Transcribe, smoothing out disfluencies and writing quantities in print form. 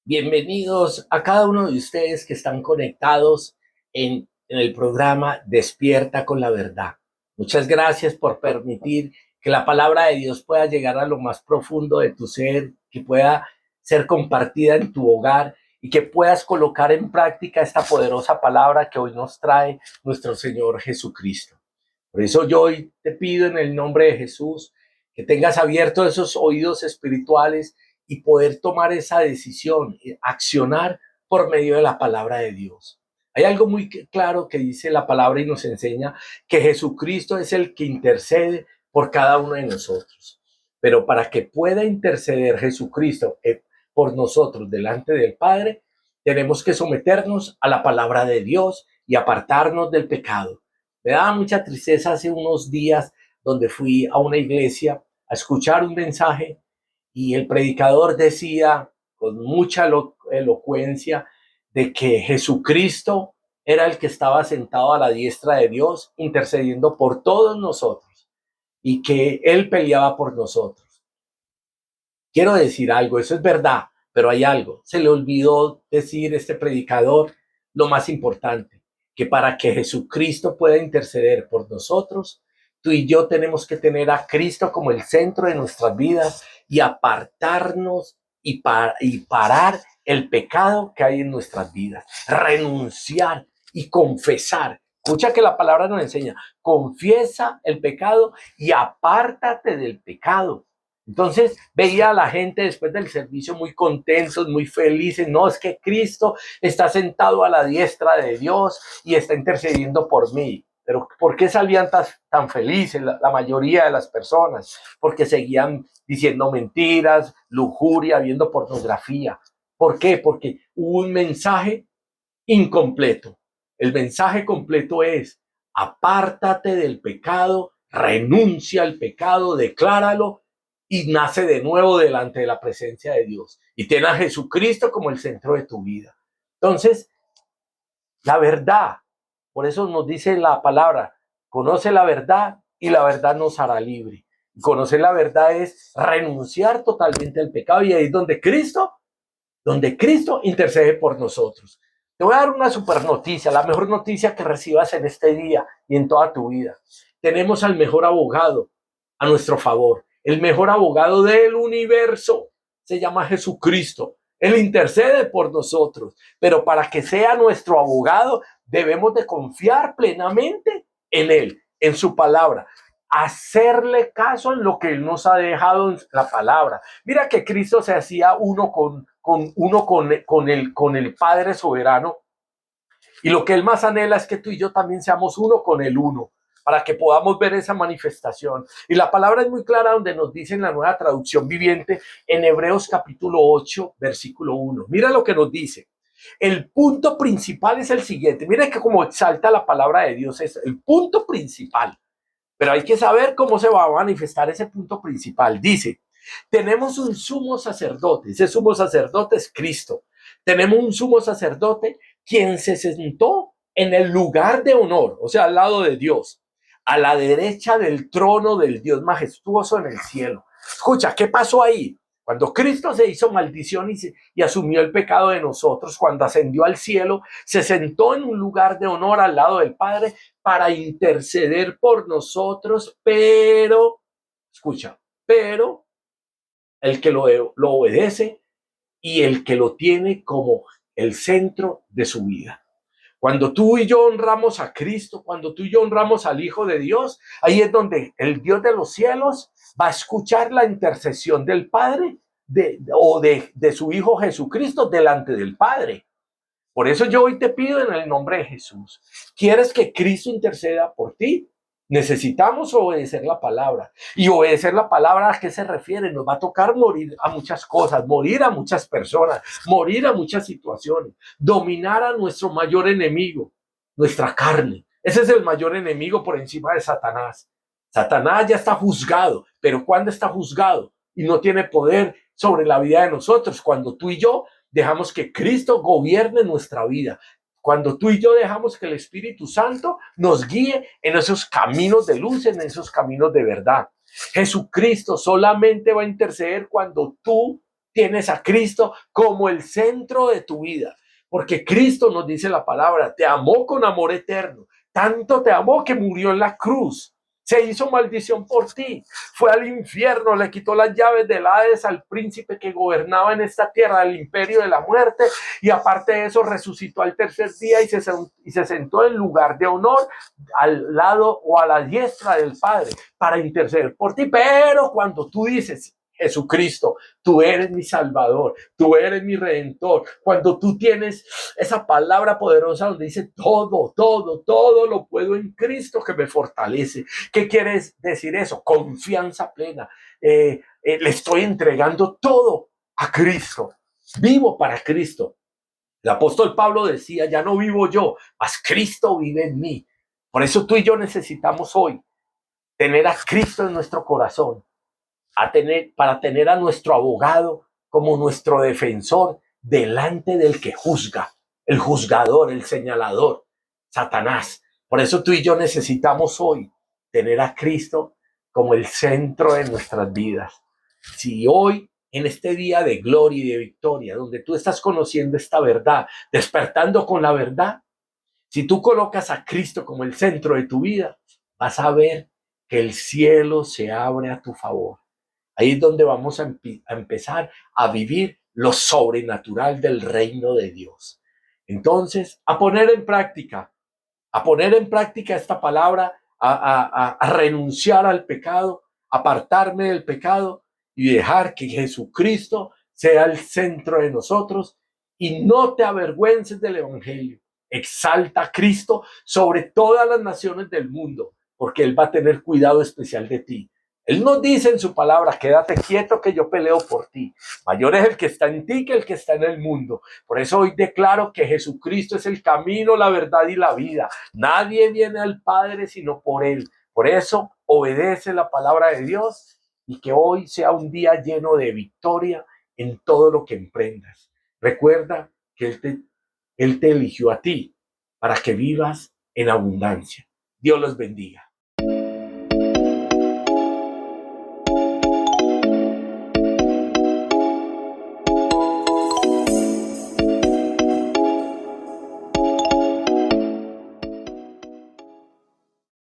Bienvenidos a cada uno de ustedes que están conectados en el programa Despierta con la Verdad. Muchas gracias por permitir que la palabra de Dios pueda llegar a lo más profundo de tu ser, que pueda ser compartida en tu hogar y que puedas colocar en práctica esta poderosa palabra que hoy nos trae nuestro Señor Jesucristo. Por eso yo hoy te pido en el nombre de Jesús que tengas abiertos esos oídos espirituales y poder tomar esa decisión, accionar por medio de la palabra de Dios. Hay algo muy claro que dice la palabra y nos enseña que Jesucristo es el que intercede por cada uno de nosotros. Pero para que pueda interceder Jesucristo por nosotros delante del Padre, tenemos que someternos a la palabra de Dios y apartarnos del pecado. Me daba mucha tristeza hace unos días donde fui a una iglesia a escuchar un mensaje y el predicador decía con mucha elocuencia de que Jesucristo era el que estaba sentado a la diestra de Dios intercediendo por todos nosotros y que Él peleaba por nosotros. Quiero decir algo, eso es verdad, pero hay algo. Se le olvidó decir este predicador lo más importante, que para que Jesucristo pueda interceder por nosotros, tú y yo tenemos que tener a Cristo como el centro de nuestras vidas y apartarnos y parar el pecado que hay en nuestras vidas, renunciar y confesar. Escucha que la palabra nos enseña, confiesa el pecado y apártate del pecado. Entonces veía a la gente después del servicio muy contentos, muy felices. No, es que Cristo está sentado a la diestra de Dios y está intercediendo por mí. Pero ¿por qué salían tan felices la mayoría de las personas? Porque seguían diciendo mentiras, lujuria, viendo pornografía. ¿Por qué? Porque hubo un mensaje incompleto. El mensaje completo es: apártate del pecado, renuncia al pecado, decláralo y nace de nuevo delante de la presencia de Dios. Y ten a Jesucristo como el centro de tu vida. Entonces, la verdad, por eso nos dice la palabra, conoce la verdad y la verdad nos hará libre. Y conocer la verdad es renunciar totalmente al pecado, y ahí es donde Cristo intercede por nosotros. Te voy a dar una super noticia, la mejor noticia que recibas en este día y en toda tu vida. Tenemos al mejor abogado a nuestro favor, el mejor abogado del universo. Se llama Jesucristo. Él intercede por nosotros, pero para que sea nuestro abogado debemos de confiar plenamente en Él, en su palabra, hacerle caso en lo que Él nos ha dejado en la palabra. Mira que Cristo se hacía uno con el Padre soberano, y lo que Él más anhela es que tú y yo también seamos uno con el uno, para que podamos ver esa manifestación. Y la palabra es muy clara donde nos dice en la Nueva Traducción Viviente, en Hebreos capítulo 8, versículo 1. Mira lo que nos dice. El punto principal es el siguiente. Mira que como exalta la palabra de Dios, es el punto principal. Pero hay que saber cómo se va a manifestar ese punto principal. Dice, tenemos un sumo sacerdote. Ese sumo sacerdote es Cristo. Tenemos un sumo sacerdote quien se sentó en el lugar de honor, o sea, al lado de Dios, a la derecha del trono del Dios majestuoso en el cielo. Escucha, ¿qué pasó ahí? Cuando Cristo se hizo maldición y asumió el pecado de nosotros, cuando ascendió al cielo, se sentó en un lugar de honor al lado del Padre para interceder por nosotros, pero, escucha, pero el que lo obedece y el que lo tiene como el centro de su vida. Cuando tú y yo honramos a Cristo, cuando tú y yo honramos al Hijo de Dios, ahí es donde el Dios de los cielos va a escuchar la intercesión del Padre de su Hijo Jesucristo delante del Padre. Por eso yo hoy te pido en el nombre de Jesús, ¿quieres que Cristo interceda por ti? Necesitamos obedecer la palabra. Y obedecer la palabra, ¿a qué se refiere? Nos va a tocar morir a muchas cosas, morir a muchas personas, morir a muchas situaciones, dominar a nuestro mayor enemigo, nuestra carne. Ese es el mayor enemigo por encima de Satanás. Satanás ya está juzgado, pero ¿cuándo está juzgado? Y no tiene poder sobre la vida de nosotros, cuando tú y yo dejamos que Cristo gobierne nuestra vida. Cuando tú y yo dejamos que el Espíritu Santo nos guíe en esos caminos de luz, en esos caminos de verdad. Jesucristo solamente va a interceder cuando tú tienes a Cristo como el centro de tu vida. Porque Cristo nos dice la palabra, te amó con amor eterno. Tanto te amó que murió en la cruz. Se hizo maldición por ti. Fue al infierno, le quitó las llaves del Hades al príncipe que gobernaba en esta tierra, el imperio de la muerte. Y aparte de eso, resucitó al tercer día y se sentó en lugar de honor al lado o a la diestra del Padre para interceder por ti. Pero cuando tú dices, Jesucristo, tú eres mi Salvador, tú eres mi Redentor. Cuando tú tienes esa palabra poderosa donde dice todo lo puedo en Cristo que me fortalece. ¿Qué quiere decir eso? Confianza plena. Le estoy entregando todo a Cristo. Vivo para Cristo. El apóstol Pablo decía, ya no vivo yo, mas Cristo vive en mí. Por eso tú y yo necesitamos hoy tener a Cristo en nuestro corazón, para tener a nuestro abogado como nuestro defensor delante del que juzga, el juzgador, el señalador, Satanás. Por eso tú y yo necesitamos hoy tener a Cristo como el centro de nuestras vidas. Si hoy, en este día de gloria y de victoria, donde tú estás conociendo esta verdad, despertando con la verdad, si tú colocas a Cristo como el centro de tu vida, vas a ver que el cielo se abre a tu favor. Ahí es donde vamos a empezar a vivir lo sobrenatural del reino de Dios. Entonces, a poner en práctica esta palabra, a renunciar al pecado, apartarme del pecado y dejar que Jesucristo sea el centro de nosotros. Y no te avergüences del evangelio. Exalta a Cristo sobre todas las naciones del mundo, porque Él va a tener cuidado especial de ti. Él nos dice en su palabra, quédate quieto que yo peleo por ti. Mayor es el que está en ti que el que está en el mundo. Por eso hoy declaro que Jesucristo es el camino, la verdad y la vida. Nadie viene al Padre sino por Él. Por eso obedece la palabra de Dios y que hoy sea un día lleno de victoria en todo lo que emprendas. Recuerda que Él te eligió a ti para que vivas en abundancia. Dios los bendiga.